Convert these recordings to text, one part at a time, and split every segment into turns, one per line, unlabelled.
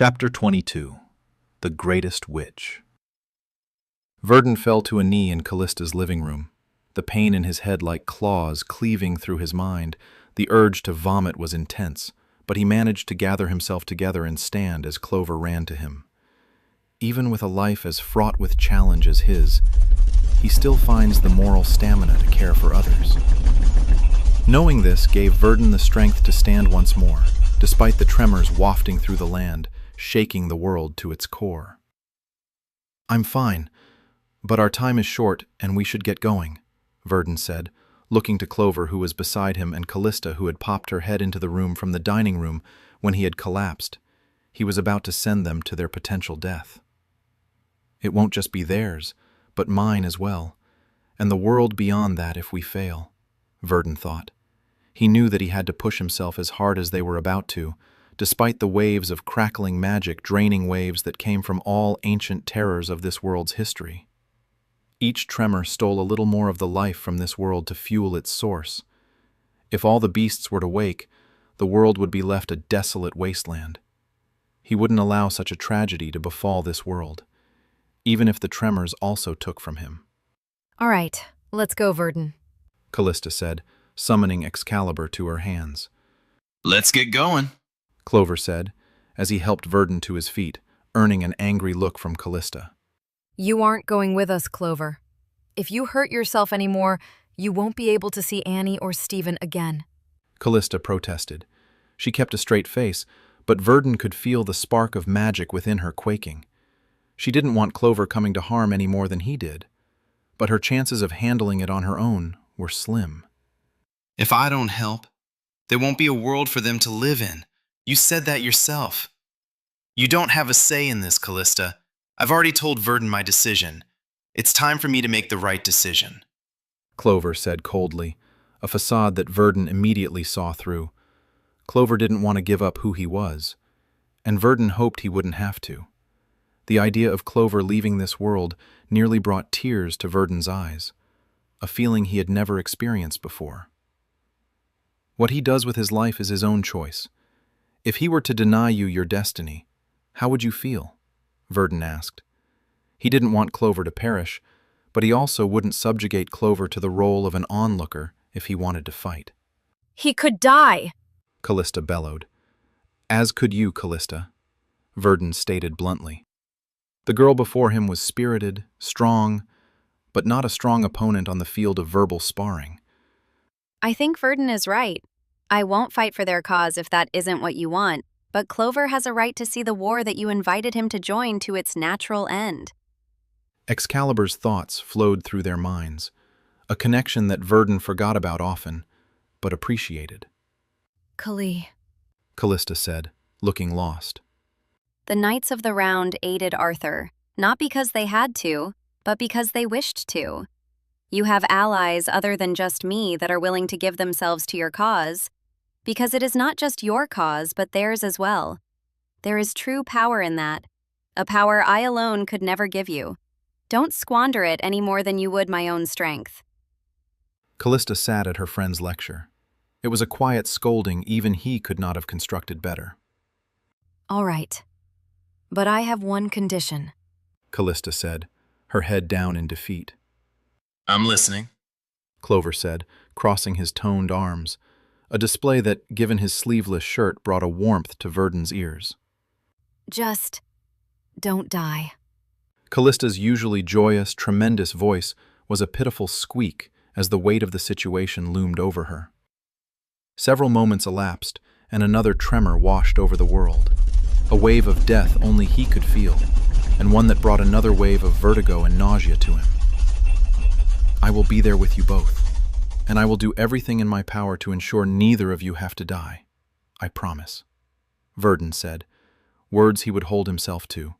Chapter 22. The Greatest Witch. Verdun fell to a knee in Callista's living room. The pain in his head like claws cleaving through his mind. The urge to vomit was intense, but he managed to gather himself together and stand as Clover ran to him. Even with a life as fraught with challenge as his, he still finds the moral stamina to care for others. Knowing this gave Verdun the strength to stand once more, despite the tremors wafting through the land, shaking the world to its core. "I'm fine, but our time is short and we should get going," Verdun said, looking to Clover, who was beside him, and Callista, who had popped her head into the room from the dining room when he had collapsed. He was about to send them to their potential death. "It won't just be theirs, but mine as well, and the world beyond that if we fail," Verdun thought. He knew that he had to push himself as hard as they were about to, despite the waves of crackling magic, draining waves that came from all ancient terrors of this world's history. Each tremor stole a little more of the life from this world to fuel its source. If all the beasts were to wake, the world would be left a desolate wasteland. He wouldn't allow such a tragedy to befall this world, even if the tremors also took from him.
"All right, let's go, Verdun,"
Callista said, summoning Excalibur to her hands.
"Let's get going,"
Clover said, as he helped Verdun to his feet, earning an angry look from Callista.
"You aren't going with us, Clover. If you hurt yourself anymore, you won't be able to see Annie or Stephen again."
Callista protested. She kept a straight face, but Verdun could feel the spark of magic within her quaking. She didn't want Clover coming to harm any more than he did, but her chances of handling it on her own were slim.
"If I don't help, there won't be a world for them to live in. You said that yourself. You don't have a say in this, Callista. I've already told Verdun my decision. It's time for me to make the right decision,"
Clover said coldly, a facade that Verdun immediately saw through. Clover didn't want to give up who he was, and Verdun hoped he wouldn't have to. The idea of Clover leaving this world nearly brought tears to Verdun's eyes, a feeling he had never experienced before. What he does with his life is his own choice. If he were to deny you your destiny, how would you feel? Verdun asked. He didn't want Clover to perish, but he also wouldn't subjugate Clover to the role of an onlooker if he wanted to fight.
"He could die!"
Callista bellowed. "As could you, Callista," Verdun stated bluntly. The girl before him was spirited, strong, but not a strong opponent on the field of verbal sparring.
"I think Verdun is right. I won't fight for their cause if that isn't what you want, but Clover has a right to see the war that you invited him to join to its natural end."
Excalibur's thoughts flowed through their minds, a connection that Verdun forgot about often, but appreciated.
"Kali,"
Callista said, looking lost.
The Knights of the Round aided Arthur, not because they had to, but because they wished to. You have allies other than just me that are willing to give themselves to your cause, because it is not just your cause, but theirs as well. There is true power in that, a power I alone could never give you. Don't squander it any more than you would my own strength."
Callista sat at her friend's lecture. It was a quiet scolding even he could not have constructed better.
"All right. But I have one condition,"
Callista said, her head down in defeat.
"I'm listening,"
Clover said, crossing his toned arms, a display that, given his sleeveless shirt, brought a warmth to Verdun's ears.
"Just don't die."
Callista's usually joyous, tremendous voice was a pitiful squeak as the weight of the situation loomed over her. Several moments elapsed, and another tremor washed over the world, a wave of death only he could feel, and one that brought another wave of vertigo and nausea to him. "I will be there with you both, and I will do everything in my power to ensure neither of you have to die. I promise," Verdun said, words he would hold himself to.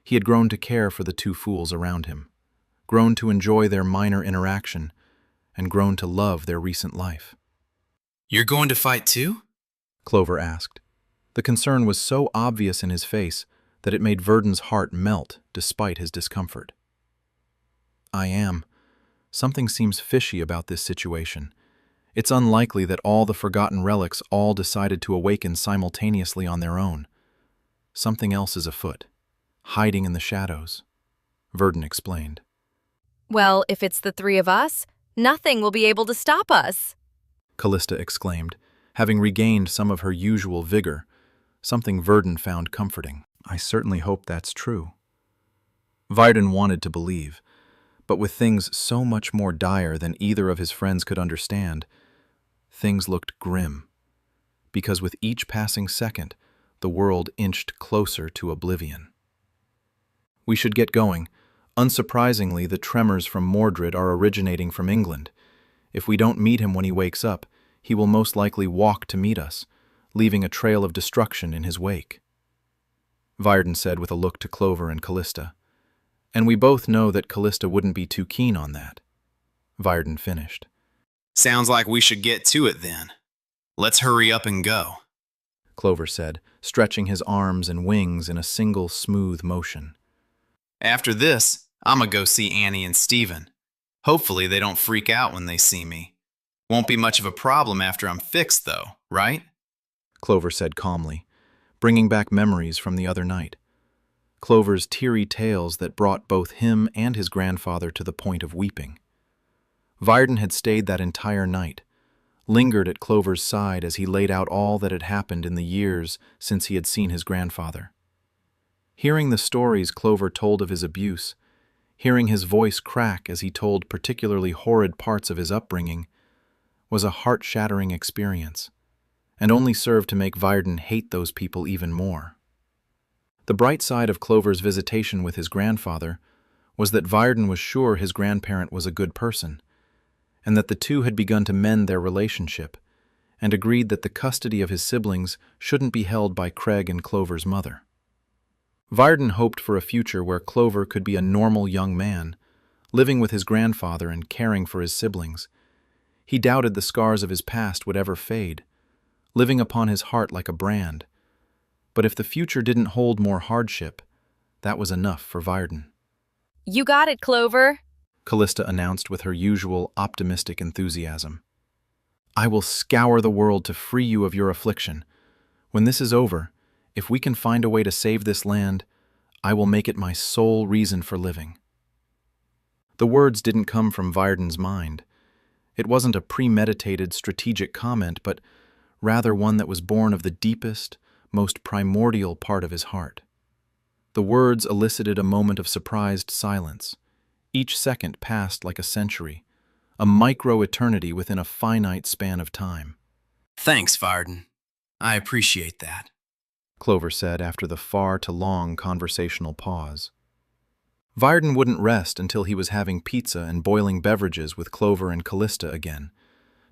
He had grown to care for the two fools around him, grown to enjoy their minor interaction, and grown to love their recent life.
"You're going to fight too?"
Clover asked. The concern was so obvious in his face that it made Verdun's heart melt despite his discomfort. "I am. Something seems fishy about this situation. It's unlikely that all the forgotten relics all decided to awaken simultaneously on their own. Something else is afoot, hiding in the shadows, Verdon explained.
Well, if it's the three of us, nothing will be able to stop us.
Callista exclaimed, having regained some of her usual vigor, something Verdon found comforting. I certainly hope that's true. Verdon wanted to believe, but with things so much more dire than either of his friends could understand, things looked grim, because with each passing second, the world inched closer to oblivion. We should get going. Unsurprisingly, the tremors from Mordred are originating from England. If we don't meet him when he wakes up, he will most likely walk to meet us, leaving a trail of destruction in his wake. Verdon said with a look to Clover and Callista. And we both know that Callista wouldn't be too keen on that. Verdon finished.
Sounds like we should get to it then. Let's hurry up and go.
Clover said, stretching his arms and wings in a single smooth motion.
After this, I'ma go see Annie and Steven. Hopefully they don't freak out when they see me. Won't be much of a problem after I'm fixed, though, right?
Clover said calmly, bringing back memories from the other night. Clover's teary tales that brought both him and his grandfather to the point of weeping. Verdon had stayed that entire night, lingered at Clover's side as he laid out all that had happened in the years since he had seen his grandfather. Hearing the stories Clover told of his abuse, hearing his voice crack as he told particularly horrid parts of his upbringing, was a heart-shattering experience, and only served to make Verdon hate those people even more. The bright side of Clover's visitation with his grandfather was that Verdon was sure his grandparent was a good person, and that the two had begun to mend their relationship, and agreed that the custody of his siblings shouldn't be held by Craig and Clover's mother. Verdon hoped for a future where Clover could be a normal young man, living with his grandfather and caring for his siblings. He doubted the scars of his past would ever fade, living upon his heart like a brand. But if the future didn't hold more hardship, that was enough for Verdon.
You got it, Clover,
Callista announced with her usual optimistic enthusiasm. I will scour the world to free you of your affliction. When this is over, if we can find a way to save this land, I will make it my sole reason for living. The words didn't come from Verdon's mind. It wasn't a premeditated, strategic comment, but rather one that was born of the deepest, most primordial part of his heart. The words elicited a moment of surprised silence. Each second passed like a century, a micro-eternity within a finite span of time.
Thanks, Verdon. I appreciate that,
Clover said after the far too long conversational pause. Verdon wouldn't rest until he was having pizza and boiling beverages with Clover and Callista again,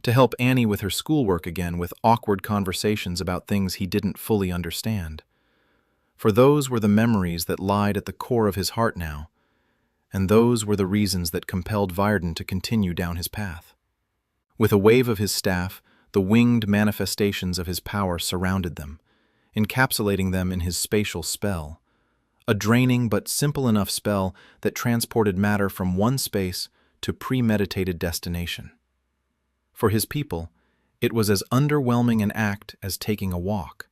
to help Annie with her schoolwork again with awkward conversations about things he didn't fully understand. For those were the memories that lied at the core of his heart now, and those were the reasons that compelled Verdon to continue down his path. With a wave of his staff, the winged manifestations of his power surrounded them, encapsulating them in his spatial spell, a draining but simple enough spell that transported matter from one space to premeditated destination. For his people, it was as underwhelming an act as taking a walk,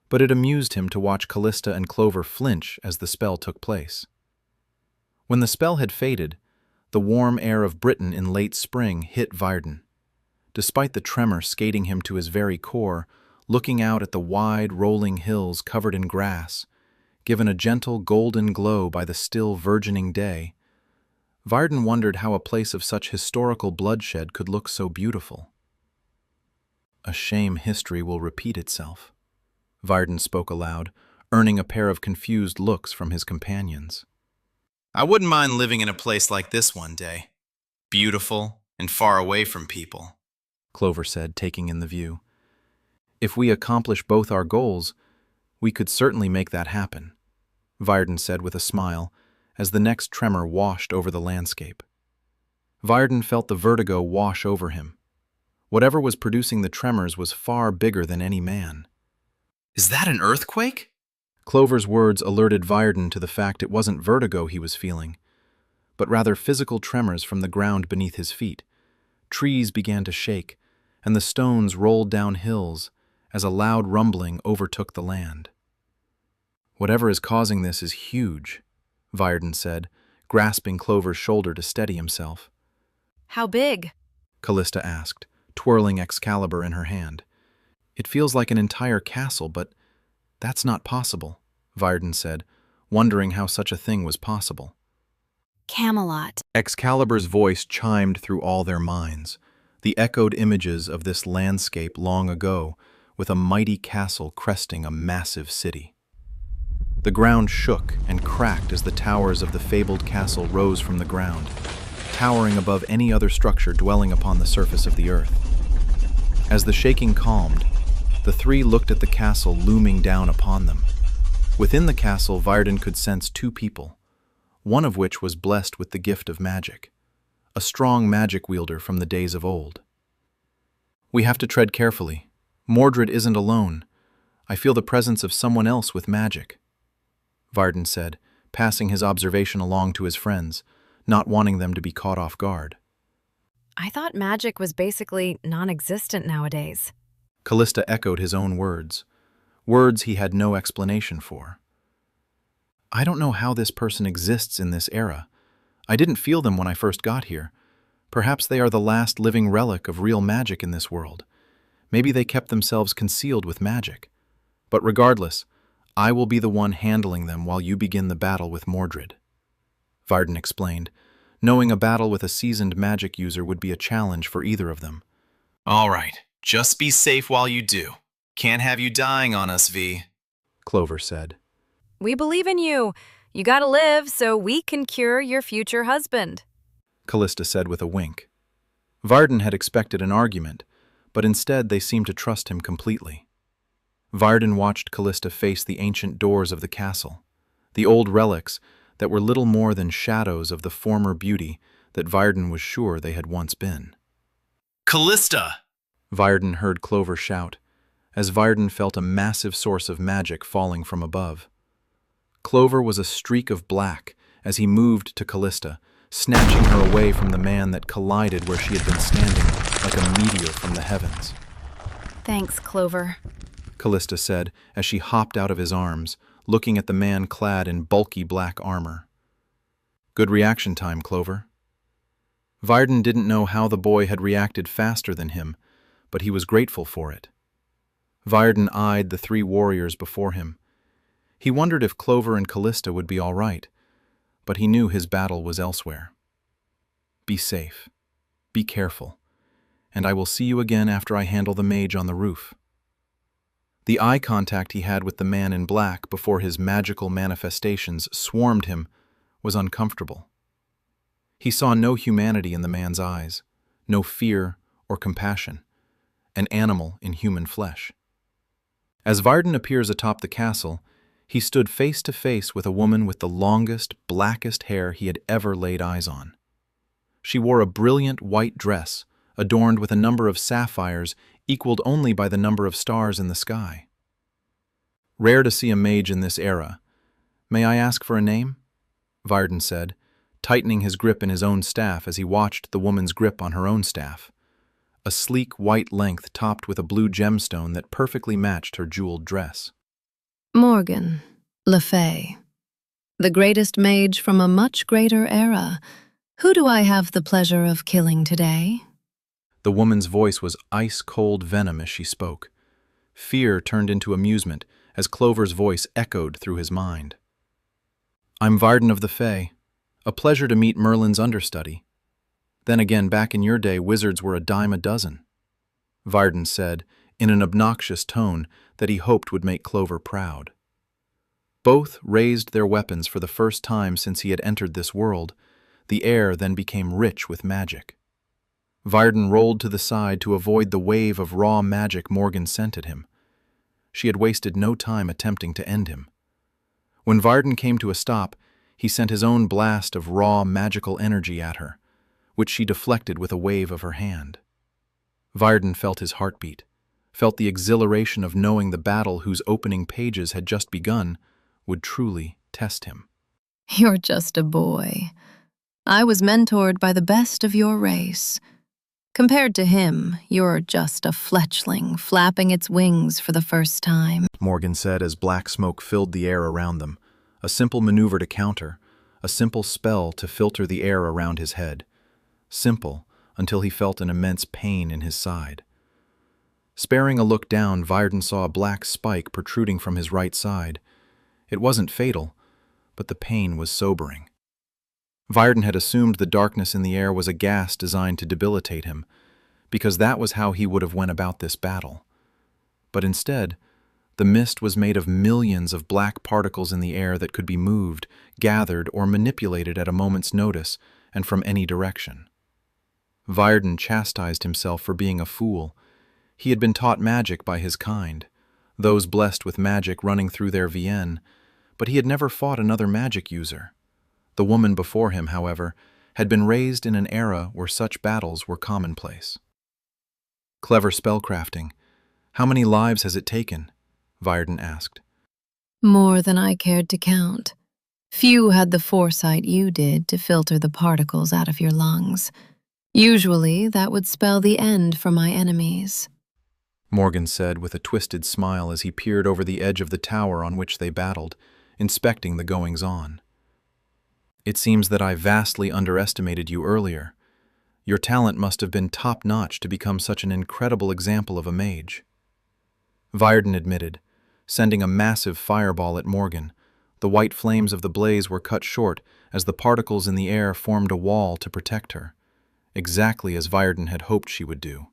but it amused him to watch Callista and Clover flinch as the spell took place. When the spell had faded, the warm air of Britain in late spring hit Verdon. Despite the tremor skating him to his very core, looking out at the wide, rolling hills covered in grass, given a gentle golden glow by the still virgining day, Verdon wondered how a place of such historical bloodshed could look so beautiful. A shame history will repeat itself, Verdon spoke aloud, earning a pair of confused looks from his companions.
I wouldn't mind living in a place like this one day. Beautiful and far away from people,
Clover said, taking in the view. If we accomplish both our goals, we could certainly make that happen, Verdon said with a smile, as the next tremor washed over the landscape. Verdon felt the vertigo wash over him. Whatever was producing the tremors was far bigger than any man.
Is that an earthquake?
Clover's words alerted Verdon to the fact it wasn't vertigo he was feeling, but rather physical tremors from the ground beneath his feet. Trees began to shake, and the stones rolled down hills as a loud rumbling overtook the land. Whatever is causing this is huge, Varden said, grasping Clover's shoulder to steady himself.
How big?
Callista asked, twirling Excalibur in her hand. It feels like an entire castle, but that's not possible, Varden said, wondering how such a thing was possible.
Camelot.
Excalibur's voice chimed through all their minds, the echoed images of this landscape long ago, with a mighty castle cresting a massive city. The ground shook and cracked as the towers of the fabled castle rose from the ground, towering above any other structure dwelling upon the surface of the earth. As the shaking calmed, the three looked at the castle looming down upon them. Within the castle, Varden could sense two people, one of which was blessed with the gift of magic, a strong magic wielder from the days of old. We have to tread carefully. Mordred isn't alone. I feel the presence of someone else with magic, Varden said, passing his observation along to his friends, not wanting them to be caught off guard.
I thought magic was basically non-existent nowadays.
Callista echoed his own words he had no explanation for. I don't know how this person exists in this era. I didn't feel them when I first got here. Perhaps they are the last living relic of real magic in this world. Maybe they kept themselves concealed with magic. But regardless, I will be the one handling them while you begin the battle with Mordred, Varden explained, knowing a battle with a seasoned magic user would be a challenge for either of them.
All right, just be safe while you do. Can't have you dying on us, V,
Clover said.
We believe in you. You gotta live so we can cure your future husband,
Callista said with a wink. Varden had expected an argument, but instead they seemed to trust him completely. Varden watched Callista face the ancient doors of the castle, the old relics that were little more than shadows of the former beauty that Varden was sure they had once been.
Callista!
Varden heard Clover shout, as Varden felt a massive source of magic falling from above. Clover was a streak of black as he moved to Callista, snatching her away from the man that collided where she had been standing like a meteor from the heavens.
Thanks, Clover,
Callista said as she hopped out of his arms, looking at the man clad in bulky black armor. Good reaction time, Clover. Varden didn't know how the boy had reacted faster than him, but he was grateful for it. Varden eyed the three warriors before him. He wondered if Clover and Callista would be all right, but he knew his battle was elsewhere. Be safe. Be careful. And I will see you again after I handle the mage on the roof. The eye contact he had with the man in black before his magical manifestations swarmed him was uncomfortable. He saw no humanity in the man's eyes, no fear or compassion, an animal in human flesh. As Varden appears atop the castle, he stood face to face with a woman with the longest, blackest hair he had ever laid eyes on. She wore a brilliant white dress, adorned with a number of sapphires equaled only by the number of stars in the sky. Rare to see a mage in this era. May I ask for a name? Varden said, tightening his grip in his own staff as he watched the woman's grip on her own staff, a sleek white length topped with a blue gemstone that perfectly matched her jeweled dress.
Morgan Le Fay, the greatest mage from a much greater era. Who do I have the pleasure of killing today?
The woman's voice was ice-cold venom as she spoke. Fear turned into amusement as Clover's voice echoed through his mind. I'm Varden of the Fay. A pleasure to meet Merlin's understudy. Then again, back in your day, wizards were a dime a dozen, Varden said, in an obnoxious tone that he hoped would make Clover proud. Both raised their weapons for the first time since he had entered this world. The air then became rich with magic. Varden rolled to the side to avoid the wave of raw magic Morgan sent at him. She had wasted no time attempting to end him. When Varden came to a stop, he sent his own blast of raw magical energy at her, which she deflected with a wave of her hand. Varden felt his heartbeat, felt the exhilaration of knowing the battle whose opening pages had just begun would truly test him.
You're just a boy. I was mentored by the best of your race. Compared to him, you're just a fletchling flapping its wings for the first time.
Morgan said as black smoke filled the air around them. A simple maneuver to counter, a simple spell to filter the air around his head. Simple, until he felt an immense pain in his side. Sparing a look down, Varden saw a black spike protruding from his right side. It wasn't fatal, but the pain was sobering. Varden had assumed the darkness in the air was a gas designed to debilitate him, because that was how he would have went about this battle. But instead, the mist was made of millions of black particles in the air that could be moved, gathered, or manipulated at a moment's notice and from any direction. Varden chastised himself for being a fool. He had been taught magic by his kind, those blessed with magic running through their VN, but he had never fought another magic user. The woman before him, however, had been raised in an era where such battles were commonplace. Clever spellcrafting. How many lives has it taken? Varden asked.
More than I cared to count. Few had the foresight you did to filter the particles out of your lungs. Usually, that would spell the end for my enemies.
Morgan said with a twisted smile as he peered over the edge of the tower on which they battled, inspecting the goings-on. It seems that I vastly underestimated you earlier. Your talent must have been top-notch to become such an incredible example of a mage. Varden admitted, sending a massive fireball at Morgan. The white flames of the blaze were cut short as the particles in the air formed a wall to protect her, exactly as Varden had hoped she would do.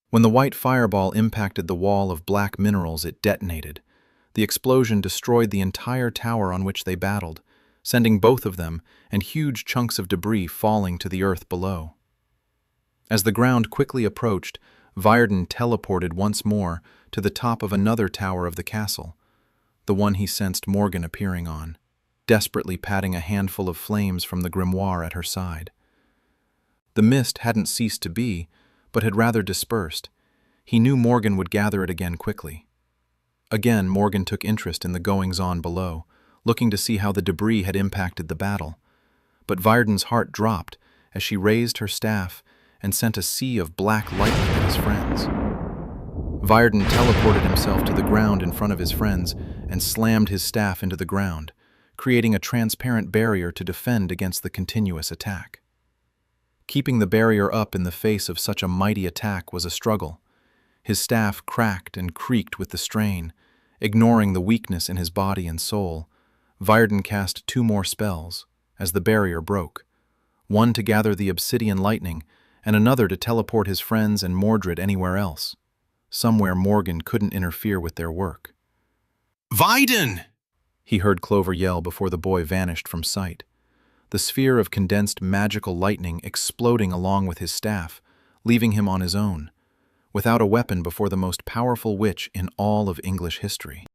When the white fireball impacted the wall of black minerals, it detonated. The explosion destroyed the entire tower on which they battled, sending both of them and huge chunks of debris falling to the earth below. As the ground quickly approached, Varden teleported once more to the top of another tower of the castle, the one he sensed Morgan appearing on, desperately patting a handful of flames from the grimoire at her side. The mist hadn't ceased to be, but had rather dispersed. He knew Morgan would gather it again quickly. Again, Morgan took interest in the goings-on below, looking to see how the debris had impacted the battle. But Varden's heart dropped as she raised her staff and sent a sea of black lightning at his friends. Varden teleported himself to the ground in front of his friends and slammed his staff into the ground, creating a transparent barrier to defend against the continuous attack. Keeping the barrier up in the face of such a mighty attack was a struggle. His staff cracked and creaked with the strain. Ignoring the weakness in his body and soul, Varden cast 2 more spells as the barrier broke, one to gather the obsidian lightning and another to teleport his friends and Mordred anywhere else, somewhere Morgan couldn't interfere with their work.
Varden!
He heard Clover yell before the boy vanished from sight, the sphere of condensed magical lightning exploding along with his staff, leaving him on his own, without a weapon before the most powerful witch in all of English history.